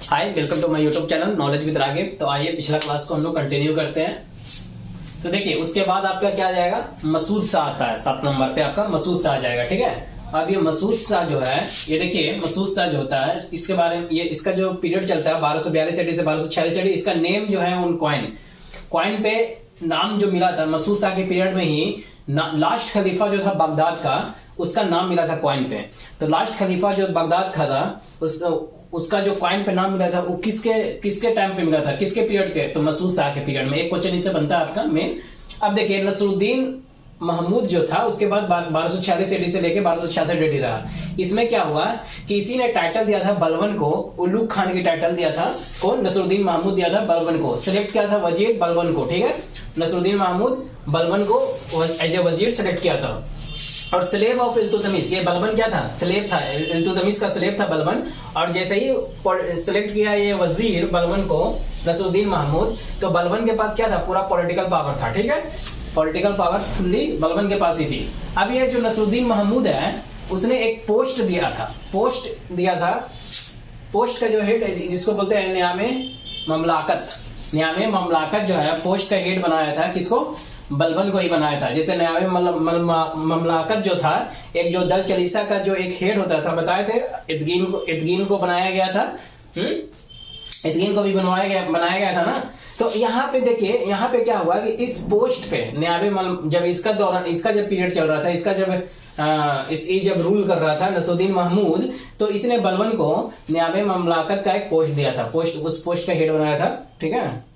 Hi, welcome to my YouTube channel knowledge with Ragib. तो आइए पिछला क्लास को हम लोग कंटिन्यू करते हैं। तो देखिए उसके बाद आपका क्या आ जाएगा, मसूद शाह आता है 7 नंबर पे आपका मसूद शाह आ जाएगा। ठीक है, अब ये मसूद शाह जो है, ये देखिए मसूद शाह जो होता है इसके बारे में, ये इसका जो पीरियड चलता है 1242 AD से 1246 AD। इसका नेम जो है उन कॉइन पे नाम जो मिला था मसूद शाह के पीरियड में ही, लास्ट खलीफा जो था बगदाद का, उसका नाम मिला था कॉइन पे। तो लास्ट खलीफा जो बगदाद का था उसका जो कॉइन पे नाम मिला था वो किसके टाइम पे मिला था, किसके पीरियड के, तो मसूद शाह के पीरियड में। एक क्वेश्चन इससे बनता है आपका मेन। अब देखिए नसरुद्दीन महमूद जो था उसके बाद 1246 AD से लेके 1266 AD रहा। इसमें क्या हुआ कि इसी ने टाइटल दिया था बलबन को, उल्लुग खान की टाइटल दिया था कौन, नसरुद्दीन महमूद दिया था बलबन को। सिलेक्ट किया था वजीर बलबन को। ठीक है, नसरुद्दीन महमूद बलबन को एज ए वजीर सेलेक्ट किया था। और स्लेव ऑफ इल्तुतमिश, ये बलबन क्या था, स्लेव था, इल्तुतमिश का स्लेव था बलबन। और जैसे ही सिलेक्ट किया ये वजीर बलबन को नसरुद्दीन महमूद, तो बलबन के पास क्या था, पूरा पॉलिटिकल पावर था। ठीक है, पॉलिटिकल पावर फुल्ली बलबन के पास ही थी। अब ये जो नसरुद्दीन महमूद है उसने एक पोस्ट दिया था, पोस्ट का जो हेड जिसको बोलते हैं न्यामे ममलाकत जो है, पोस्ट का हेड बनाया था किसको, बलबन को ही बनाया था। जैसे न्यामे ममलाकत जो था, एक जो दल चलीसा का जो एक हेड होता था, बताए थे इदगीन को बनाया गया था। इदगीन को भी बनाया गया था ना। तो यहाँ पे देखिए, यहाँ पे क्या हुआ कि इस पोस्ट पे जब इसका जब पीरियड चल रहा था, इसका जब रूल कर रहा था नसरुद्दीन महमूद, तो इसने बलबन को न्याबे ममलाकत का एक पोस्ट दिया था, उस पोस्ट का हेड बनाया था। ठीक है,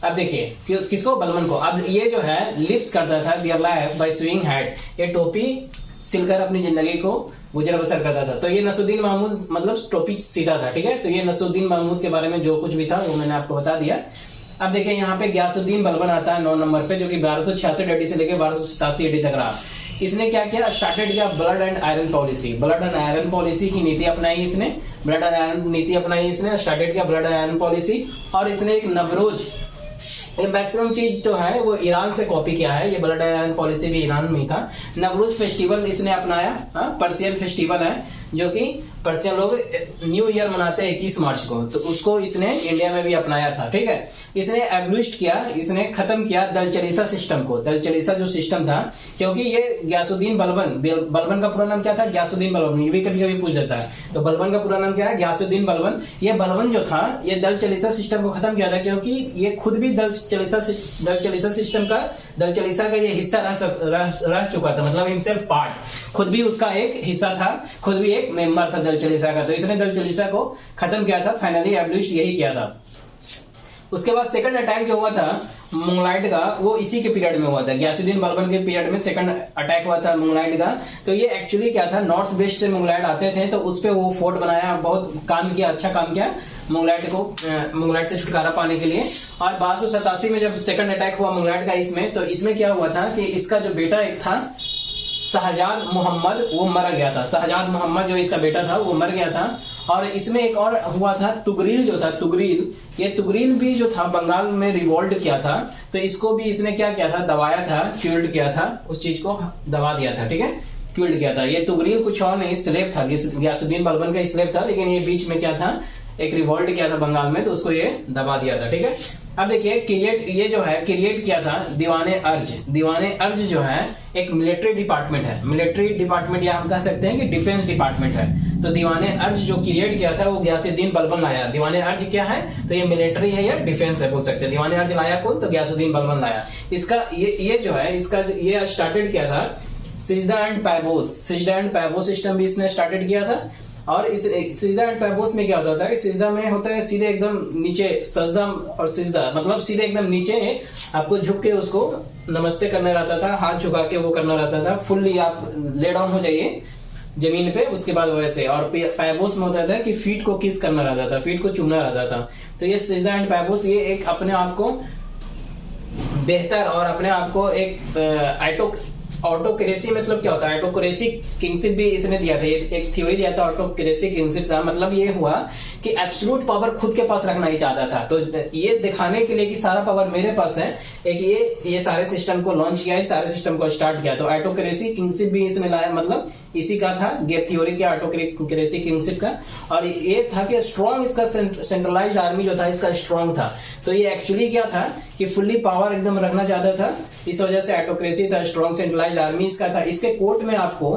अब देखिए किसको, बलबन को। अब ये जो है लिव्स करता था their life by swing hat, ये टोपी सिलकर अपनी जिंदगी को गुजर बसर करता था। तो ये नसरुद्दीन महमूद मतलब टोपी सीधा था। ठीक है, तो ये नसरुद्दीन महमूद के बारे में जो कुछ भी था वो मैंने आपको बता दिया। अब देखिए यहाँ पे गयासुद्दीन बलबन आता है 9 नंबर पे, जो कि 1266 AD से लेकर 1287 AD तक रहा। इसने क्या किया, स्टार्टेड किया ब्लड एंड आयरन पॉलिसी की नीति अपनाई इसने, स्टार्टेड किया ब्लड एंड आयरन पॉलिसी। और इसने एक नवरोज, ये मैक्सिमम चीज जो है वो ईरान से कॉपी किया है, ये ब्लड एंड आयरन पॉलिसी भी ईरान में ही था। नवरोज फेस्टिवल इसने अपनाया, पर्सियन फेस्टिवल है जो कि पर्सियन लोग न्यू ईयर मनाते हैं 21 मार्च को, तो उसको इसने इंडिया में भी अपनाया था। ठीक है, इसने एब्लिश किया, इसने खत्म किया दल चलीसा सिस्टम को, दल चलीसा जो सिस्टम था, क्योंकि ये गयासुद्दीन बलबन का पूरा नाम क्या था, गयासुद्दीन बलबन, ये भी कभी कभी पूछ जाता है। तो बलबन का पूरा नाम क्या है, गयासुद्दीन बलबन। ये बलबन जो था ये दल चलीसा सिस्टम को खत्म किया था, क्योंकि ये खुद भी दल चलीसा का ये हिस्सा रह चुका था, मतलब हिमसेल्फ पार्ट, खुद भी उसका एक हिस्सा था, खुद भी एक मेंबर था दल चलीसा का। तो इसने दल चलीसा को खत्म किया था, फाइनली एब्लिश्ड यही किया था। उसके बाद सेकंड अटैक जो हुआ था मुगलाइड का, वो इसी के पीरियड में हुआ था, गयासुद्दीन बलबन के पीरियड में सेकंड अटैक हुआ था मुगलाइड का। तो ये एक्चुअली क्या था, नॉर्थ वेस्ट से मुगलाइड आते थे, तो उस पे वो फोर्ट बनाया, बहुत काम किया, अच्छा काम किया मुगलाइड से छुटकारा पाने के लिए। और 1287 में जब सेकंड अटैक हुआ मुगलाइड का तो इसमें क्या हुआ था कि इसका जो बेटा एक था शहजाद मोहम्मद, वो मर गया था। शहजाद मोहम्मद जो इसका बेटा था वो मर गया था। और इसमें एक और हुआ था तुगरील जो था, ये तुगरील भी जो था बंगाल में रिवोल्ट किया था, तो इसको भी इसने क्या किया था, दबाया था, क्यूल्ड किया था, उस चीज को दबा दिया था। ठीक है, क्यूल्ड किया था। ये तुगरील कुछ और नहीं, स्लेव था, गयासुद्दीन बलबन का स्लेव था, लेकिन ये बीच में क्या था, एक रिवोल्ट किया था बंगाल में, तो उसको ये दबा दिया था। ठीक है, अब देखिए क्रिएट किया था दीवाने अर्ज जो है एक मिलिट्री डिपार्टमेंट या हम कह सकते हैं कि डिफेंस डिपार्टमेंट है। तो दीवाने अर्ज जो क्रिएट किया था वो गयासुद्दीन बलबन लाया। दीवाने अर्ज क्या है, तो ये मिलिट्री है या डिफेंस है बोल सकते हैं। दीवाने अर्ज लाया कौन, तो गयासुद्दीन बलबन लाया। इसका ये जो है, ये स्टार्टेड किया था सिजदा एंड पैबोस सिस्टम भी इसने स्टार्टेड किया था। और इस सिजदा एंड पैबोस में क्या होता है, सिजदा में होता है सीधे एकदम नीचे, सजदा और सिजदा मतलब सीधे एकदम नीचे आपको झुक के उसको नमस्ते करना रहता था, हाथ झुका के वो करना रहता था, फुल्ली आप ले डाउन हो जाइए जमीन पे, उसके बाद वैसे। और पैबोस में होता था कि फीट को किस करना रहता था, फीट को चूमना रहता था। तो ये सिजदा एंड पैबोस, ये एक अपने आप को बेहतर और अपने आप को एक ऑटोक्रेसी मतलब क्या होता है? ऑटोक्रेसी किंगशिप भी इसने दिया था, एक थ्योरी दिया था ऑटोक्रेसी किंगशिप का। मतलब ये हुआ कि एब्सोल्यूट पावर खुद के पास रखना ही चाहता था। तो ये दिखाने के लिए कि सारा पावर मेरे पास है, एक ये सारे सिस्टम को लॉन्च किया, सारे सिस्टम को स्टार्ट किया। तो ऑटोक्रेसी किंगशिप भी इसने लाया, मतलब इसी का था ये थ्योरी क्या ऑटोक्रेसी किंगशिप का। और ये था कि स्ट्रॉन्ग इसका सेंट्रलाइज्ड आर्मी जो था इसका स्ट्रॉन्ग था। तो ये एक्चुअली क्या था कि फुल्ली पावर एकदम रखना चाहता था, इस वजह से ऑटोक्रेसी था, स्ट्रॉन्ग सेंट्रलाइज्ड आर्मी इसका था। इसके कोर्ट में आपको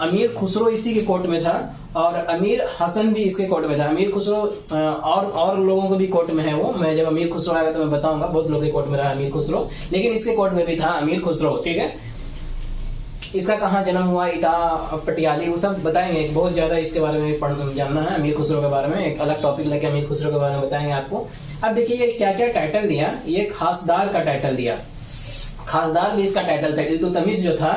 अमीर खुसरो इसी के कोर्ट में था, और अमीर हसन भी इसके कोर्ट में था। अमीर खुसरो और लोगों को भी कोर्ट में है वो, मैं जब अमीर खुसरो आएगा तो मैं बताऊंगा, बहुत लोगों के कोर्ट में रहा अमीर खुसरो, लेकिन इसके कोर्ट में भी था अमीर खुसरो। ठीक है, इसका कहाँ जन्म हुआ, इटा पटियाली, वो सब बताएंगे। बहुत ज्यादा इसके बारे में जानना है अमीर खुसरो के बारे में, एक अलग टॉपिक लेके अमीर खुसरो के बारे में बताएंगे आपको। अब देखिए ये क्या क्या टाइटल दिया, ये खासदार का टाइटल दिया, खासदार भी इसका टाइटल था। इल्तुतमिश जो था,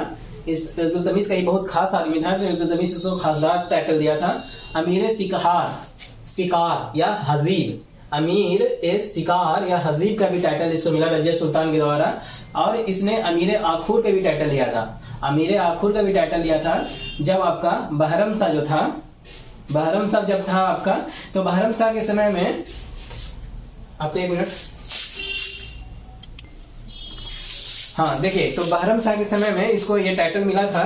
इस इल्तुतमिश का ही बहुत खास आदमी था, तो इल्तुतमिश इसको खासदार टाइटल दिया था। अमीर सिकार या हजीब, अमीर ए सिकार या हजीब का भी टाइटल इसको मिला रजिया सुल्तान के द्वारा। और इसने अमीर आखुर का भी टाइटल लिया था, अमीर आखुर का भी टाइटल लिया था जब आपका बहरम शाह जो था, बहरम शाह जब था आपका, तो बहरम शाह के समय में, आपको एक मिनट, हाँ देखिए, तो बहरम शाह के समय में इसको ये टाइटल मिला था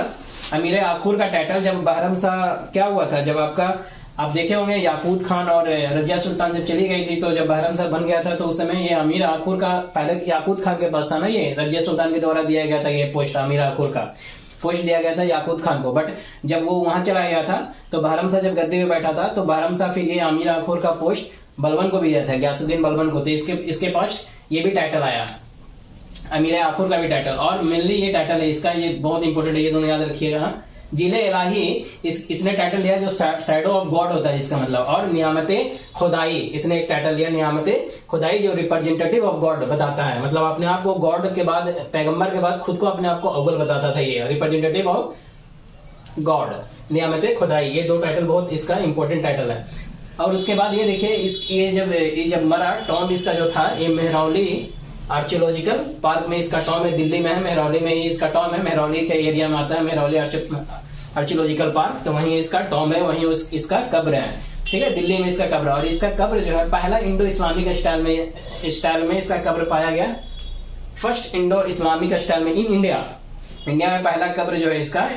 अमीर आखुर का टाइटल। जब बहरम शाह क्या हुआ था, जब आपका आप देखे होंगे याकूत खान और रजिया सुल्तान जब चली गई थी, तो जब बहरम शाह बन गया था तो उस समय ये अमीर आखुर का, पहले याकूत खान के पास था ना, ये रजिया सुल्तान के द्वारा दिया गया था ये पोस्ट, अमीर आखुर का पोस्ट दिया गया था याकूत खान को। बट जब वो वहां चला गया था तो बहरम शाह जब गद्दी में बैठा था, तो बहरम शाह फिर ये अमीर आखुर का पोस्ट बलबन को भी दिया था, गयासुद्दीन बलबन को। तो इसके पास ये भी टाइटल आया, अमीर आखुर का भी टाइटल। और मेनली ये टाइटल है इसका, ये बहुत इंपॉर्टेंट है, ये दोनों याद रखिएगा। जिले इलाही इसने टाइटल लिया जो शैडो ऑफ गॉड होता है जिसका मतलब। और नियामते खुदाई, इसने एक टाइटल लिया नियामते खुदाई, जो रिप्रेजेंटेटिव ऑफ गॉड बताता है, मतलब अपने आप को गॉड के बाद, पैगंबर के बाद खुद को अपने आप को अव्वल बताता था, ये रिप्रेजेंटेटिव ऑफ गॉड, नियामते खुदाई। ये दो टाइटल बहुत इसका इंपॉर्टेंट टाइटल है। और उसके बाद ये देखिए, ये जब मरा, टॉम इसका जो था, ये मेहरौली आर्कियोलॉजिकल पार्क में इसका टॉम है, दिल्ली में है, मेहरौली में ही इसका टॉम है, मेहरौली के एरिया में आता है मेहरौली आर्कियोलॉजिकल पार्क, तो वहीं इसका टॉम है, वहीं इसका कब्र है। ठीक है, दिल्ली में इसका कब्र। और इसका कब्र जो है पहला इंडो इस्लामिक स्टाइल में इसका कब्र पाया गया, फर्स्ट इंडो इस्लामिक स्टाइल में इन इंडिया में पहला कब्र जो है इसका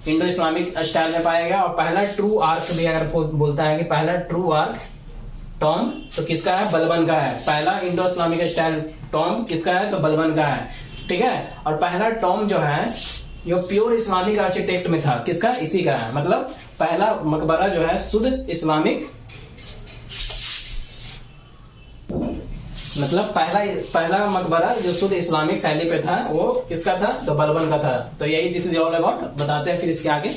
इंडो इस्लामिक स्टाइल में पाया गया। और पहला ट्रू आर्क भी अगर बोलता है कि पहला ट्रू आर्क टॉम तो किसका है, बलबन का है। पहला इंडो इस्लामिक स्टाइल टॉम किसका है, तो बलबन का है। ठीक है, और पहला टॉम जो है जो प्योर इस्लामिक आर्किटेक्ट में था, किसका, इसी का है। मतलब पहला मकबरा जो है शुद्ध इस्लामिक, मतलब पहला मकबरा जो शुद्ध इस्लामिक शैली पे था वो किसका था, तो बलबन का था। तो यही दिस इज ऑल अबाउट, बताते हैं फिर इसके आगे।